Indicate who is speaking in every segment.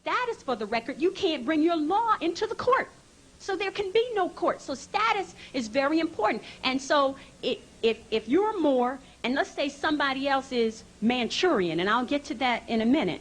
Speaker 1: status for the record, you can't bring your law into the court. So there can be no court. So status is very important. And so if you're Moore, and let's say somebody else is Manchurian, and I'll get to that in a minute,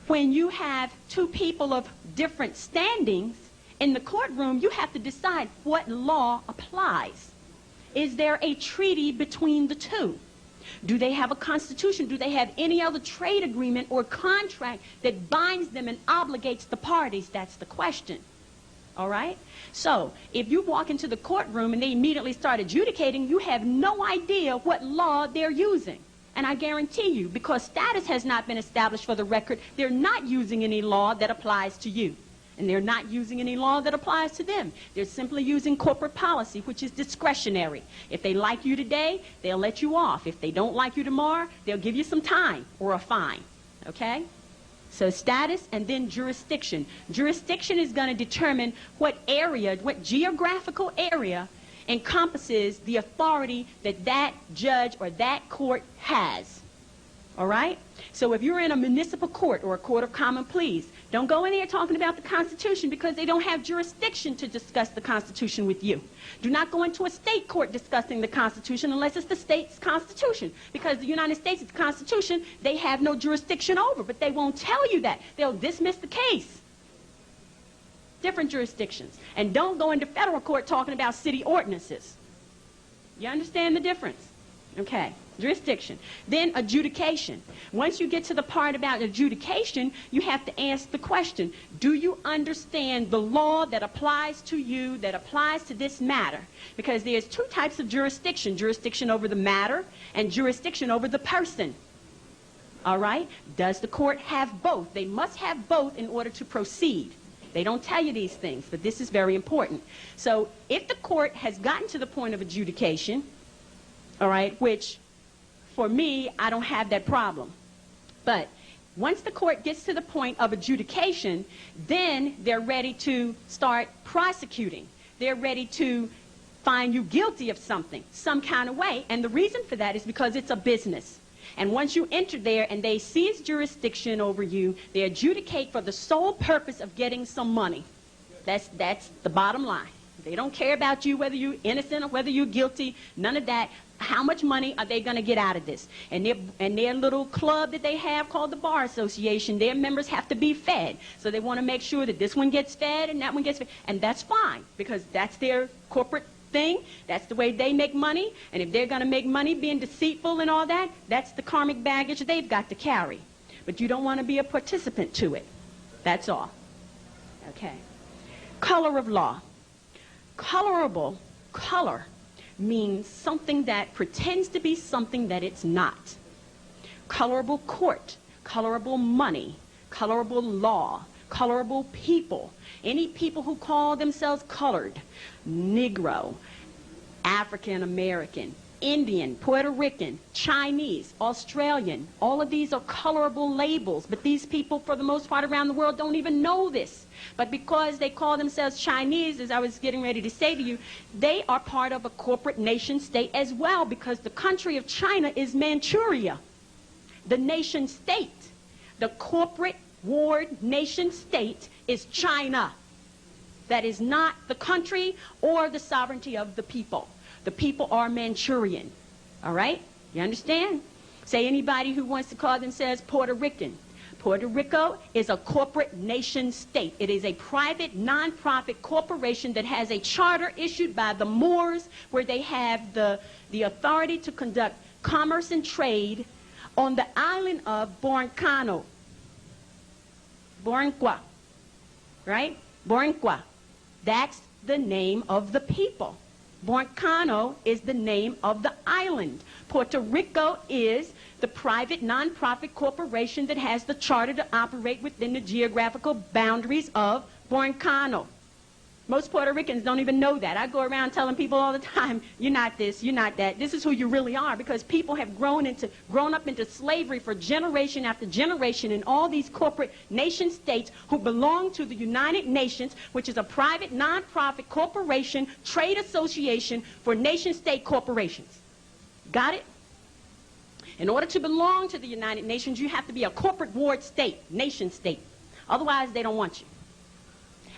Speaker 1: when you have two people of different standings in the courtroom, you have to decide what law applies. Is there a treaty between the two? Do they have a constitution? Do they have any other trade agreement or contract that binds them and obligates the parties? That's the question. All right? So if you walk into the courtroom and they immediately start adjudicating, you have no idea what law they're using. And I guarantee you, because status has not been established for the record, they're not using any law that applies to you. And they're not using any law that applies to them. They're simply using corporate policy, which is discretionary. If they like you today, they'll let you off. If they don't like you tomorrow, they'll give you some time or a fine. Okay? So status and then jurisdiction. Jurisdiction is going to determine what area, what geographical area encompasses the authority that that judge or that court has. All right? So if you're in a municipal court or a court of common pleas, don't go in there talking about the Constitution because they don't have jurisdiction to discuss the Constitution with you. Do not go into a state court discussing the Constitution unless it's the state's Constitution, because the United States' Constitution they have no jurisdiction over, but they won't tell you that. They'll dismiss the case. Different jurisdictions. And don't go into federal court talking about city ordinances. You understand the difference? Okay. Jurisdiction. Then adjudication. Once you get to the part about adjudication, you have to ask the question, do you understand the law that applies to you, that applies to this matter? Because there's two types of jurisdiction, jurisdiction over the matter and jurisdiction over the person. All right? Does the court have both? They must have both in order to proceed. They don't tell you these things, but this is very important. So if the court has gotten to the point of adjudication, all right, which for me, I don't have that problem. But once the court gets to the point of adjudication, then they're ready to start prosecuting. They're ready to find you guilty of something, some kind of way. And the reason for that is because it's a business. And once you enter there and they seize jurisdiction over you, they adjudicate for the sole purpose of getting some money. That's the bottom line. They don't care about you, whether you're innocent or whether you're guilty, none of that. How much money are they going to get out of this? And their little club that they have called the Bar Association, their members have to be fed. So they want to make sure that this one gets fed and that one gets fed. And that's fine, because that's their corporate thing. That's the way they make money. And if they're going to make money being deceitful and all that, that's the karmic baggage they've got to carry. But you don't want to be a participant to it. That's all. Okay. Color of law. Colorable, color, means something that pretends to be something that it's not. Colorable court, colorable money, colorable law, colorable people. Any people who call themselves colored, Negro, African American, Indian, Puerto Rican, Chinese, Australian, all of these are colorable labels, but these people for the most part around the world don't even know this. But because they call themselves Chinese, as I was getting ready to say to you, they are part of a corporate nation state as well, because the country of China is Manchuria. The nation state, the corporate ward nation state is China. That is not the country or the sovereignty of the people. The people are Manchurian. All right? You understand? Say anybody who wants to call themselves Puerto Rican. Puerto Rico is a corporate nation state. It is a private, non-profit corporation that has a charter issued by the Moors, where they have the authority to conduct commerce and trade on the island of Borincano. Borinqua. Right? Borinqua. That's the name of the people. Borincano is the name of the island. Puerto Rico is the private non-profit corporation that has the charter to operate within the geographical boundaries of Borincano. Most Puerto Ricans don't even know that. I go around telling people all the time, you're not this, you're not that. This is who you really are, because people have grown up into slavery for generation after generation in all these corporate nation states who belong to the United Nations, which is a private non-profit corporation trade association for nation state corporations. Got it? In order to belong to the United Nations, you have to be a corporate ward state, nation state. Otherwise, they don't want you.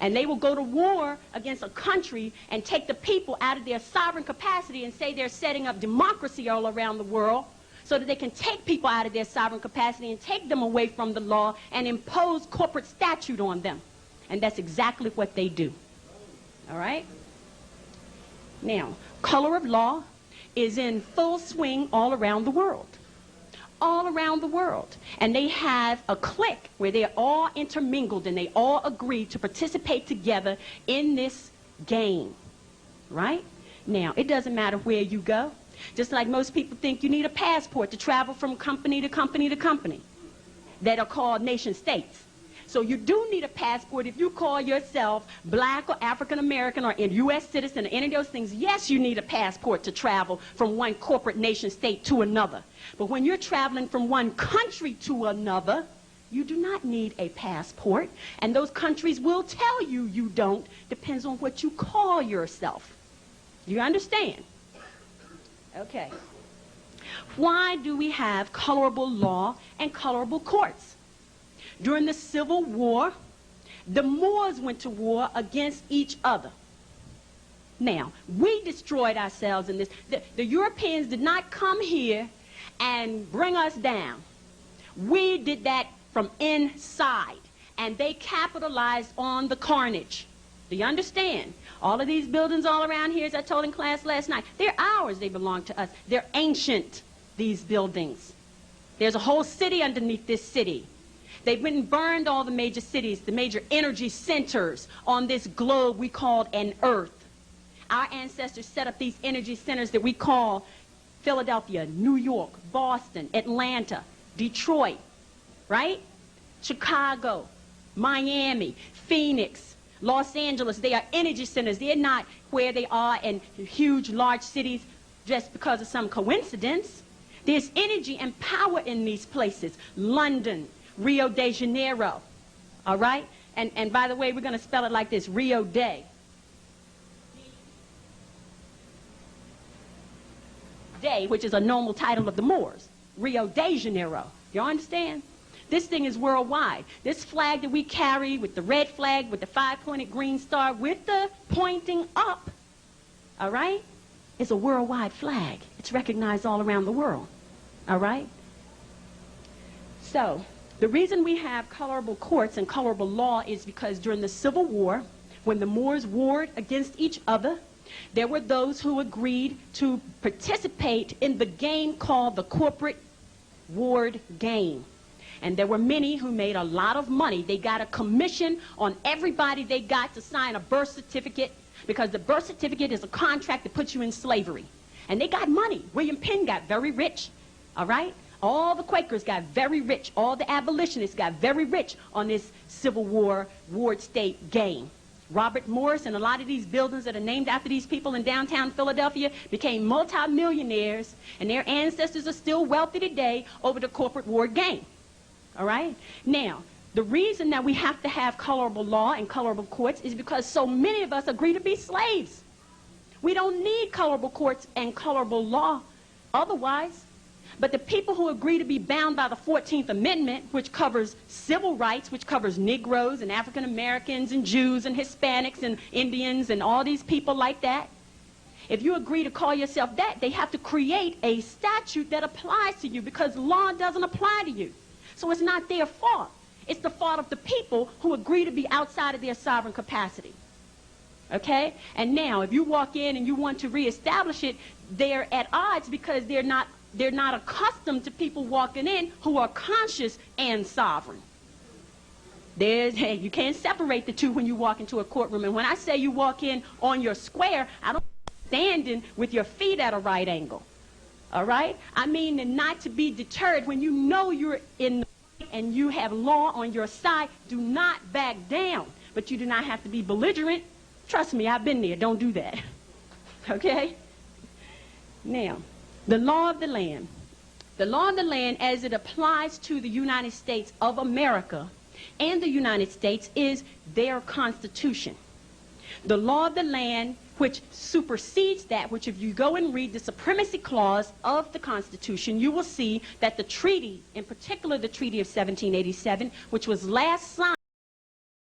Speaker 1: And they will go to war against a country and take the people out of their sovereign capacity and say they're setting up democracy all around the world so that they can take people out of their sovereign capacity and take them away from the law and impose corporate statute on them. And that's exactly what they do. All right? Now, color of law is in full swing all around the world. All around the world. And they have a clique where they're all intermingled and they all agree to participate together in this game. Right? Now, it doesn't matter where you go. Just like most people think you need a passport to travel from company to company to company that are called nation states. So you do need a passport if you call yourself black or African American or a U.S. citizen or any of those things. Yes, you need a passport to travel from one corporate nation state to another. But when you're traveling from one country to another, you do not need a passport. And those countries will tell you you don't. Depends on what you call yourself. You understand? Okay. Why do we have colorable law and colorable courts? During the Civil War, the Moors went to war against each other. Now, we destroyed ourselves in this. The Europeans did not come here and bring us down. We did that from inside, and they capitalized on the carnage. Do you understand? All of these buildings all around here, as I told in class last night, they're ours. They belong to us. They're ancient, these buildings. There's a whole city underneath this city. They went and burned all the major cities, the major energy centers on this globe we called an earth. Our ancestors set up these energy centers that we call Philadelphia, New York, Boston, Atlanta, Detroit, right? Chicago, Miami, Phoenix, Los Angeles. They are energy centers. They're not where they are in huge, large cities just because of some coincidence. There's energy and power in these places. London, Rio de Janeiro, all right? And by the way, we're going to spell it like this, Rio de. De, which is a normal title of the Moors. Rio de Janeiro. You understand? This thing is worldwide. This flag that we carry with the red flag, with the five-pointed green star, with the pointing up, all right, is a worldwide flag. It's recognized all around the world, all right? So, the reason we have colorable courts and colorable law is because during the Civil War, when the Moors warred against each other, there were those who agreed to participate in the game called the corporate ward game. And there were many who made a lot of money. They got a commission on everybody they got to sign a birth certificate, because the birth certificate is a contract that puts you in slavery. And they got money. William Penn got very rich, all right? All the Quakers got very rich. All the abolitionists got very rich on this Civil War ward state game. Robert Morris and a lot of these buildings that are named after these people in downtown Philadelphia became multimillionaires, and their ancestors are still wealthy today over the corporate ward game. All right? Now, the reason that we have to have colorable law and colorable courts is because so many of us agree to be slaves. We don't need colorable courts and colorable law otherwise. But the people who agree to be bound by the 14th Amendment, which covers civil rights, which covers Negroes and African Americans and Jews and Hispanics and Indians and all these people like that, if you agree to call yourself that, they have to create a statute that applies to you, because law doesn't apply to you. So it's not their fault. It's the fault of the people who agree to be outside of their sovereign capacity. Okay? And now, if you walk in and you want to reestablish it, they're at odds because they're not accustomed to people walking in who are conscious and sovereign. You can't separate the two when you walk into a courtroom. And when I say you walk in on your square, I don't mean standing with your feet at a right angle. All right? I mean not to be deterred when you know you're in the right and you have law on your side. Do not back down. But you do not have to be belligerent. Trust me, I've been there. Don't do that. Okay? Now, the law of the land. The law of the land, as it applies to the United States of America and the United States, is their Constitution. The law of the land, which supersedes that, which if you go and read the Supremacy Clause of the Constitution, you will see that the treaty, in particular the Treaty of 1787, which was last signed